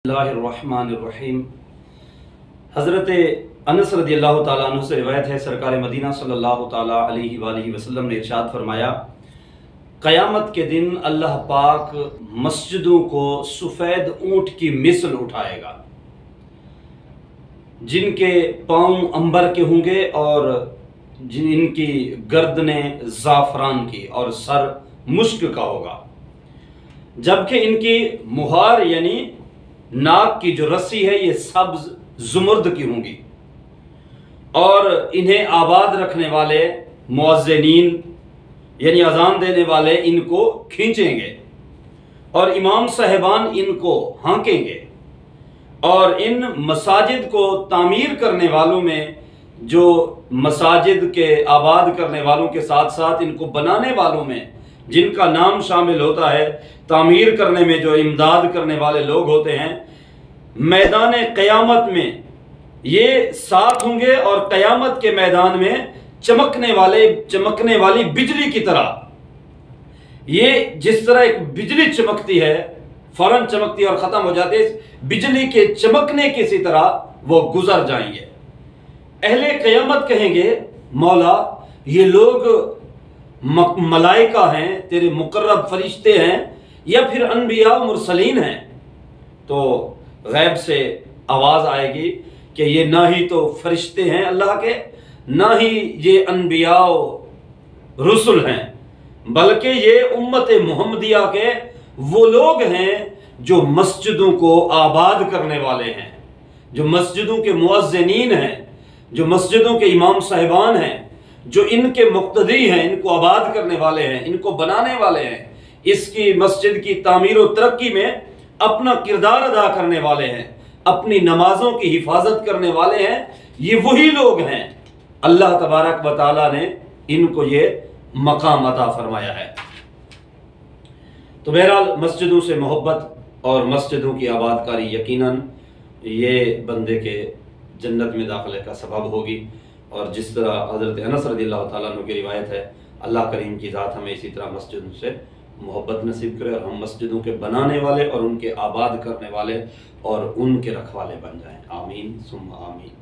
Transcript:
बिस्मिल्लाहिर्रहमानिर्रहीम। हज़रत अनस रज़ियल्लाहु ताला अन्हु से रिवायत है, सरकार मदीना सल्लल्लाहु ताला अलैहि वसल्लम ने इरशाद फरमाया, क़यामत के दिन अल्लाह पाक मस्जिदों को सफ़ेद ऊँट की मिसल उठाएगा, जिनके पाँव अंबर के होंगे और जिनकी गर्दनें ज़ाफ़रान की और सर मुश्क का होगा, जबकि इनकी मुहार यानी नाक की जो रस्सी है ये सब्ज जुमुर्द की होंगी और इन्हें आबाद रखने वाले मुअज्जिनीन यानी अजान देने वाले इनको खींचेंगे और इमाम साहिबान इनको हाँकेंगे। और इन मसाजिद को तामीर करने वालों में, जो मसाजिद के आबाद करने वालों के साथ साथ इनको बनाने वालों में जिनका नाम शामिल होता है, तामीर करने में जो इमदाद करने वाले लोग होते हैं, मैदान क़यामत में ये साथ होंगे और क़यामत के मैदान में चमकने वाली बिजली की तरह, ये जिस तरह एक बिजली चमकती है, फौरन चमकती है और ख़त्म हो जाती है, बिजली के चमकने की सी तरह वो गुजर जाएंगे। अहले क़यामत कहेंगे, मौला ये लोग मलाइका हैं, तेरे मुकर्रब फरिश्ते हैं या फिर अनबिया मुरसलीन हैं? तो गैब से आवाज़ आएगी कि ये ना ही तो फरिश्ते हैं अल्लाह के, ना ही ये अनबिया रुसुल हैं, बल्कि ये उम्मत मुहम्मदिया के वो लोग हैं जो मस्जिदों को आबाद करने वाले हैं, जो मस्जिदों के मुअज्जिनीन हैं, जो मस्जिदों के इमाम साहिबान हैं, जो इनके मुक्तदी हैं, इनको आबाद करने वाले हैं, इनको बनाने वाले हैं, इसकी मस्जिद की तामीर और तरक्की में अपना किरदार अदा करने वाले हैं, अपनी नमाजों की हिफाजत करने वाले हैं। ये वही लोग हैं, अल्लाह तबारक व तआला ने इनको ये मकाम अता फरमाया है। तो बहरहाल मस्जिदों से मोहब्बत और मस्जिदों की आबादकारी यकीनन ये बंदे के जन्नत में दाखिले का सबब होगी। और जिस तरह हज़रत अनस रज़ियल्लाहु ताला अन्हु की रिवायत है, अल्लाह करीम की ज़ात हमें इसी तरह मस्जिदों से मोहब्बत नसीब करे और हम मस्जिदों के बनाने वाले और उनके आबाद करने वाले और उनके रखवाले बन जाएं। आमीन सुम्मा आमीन।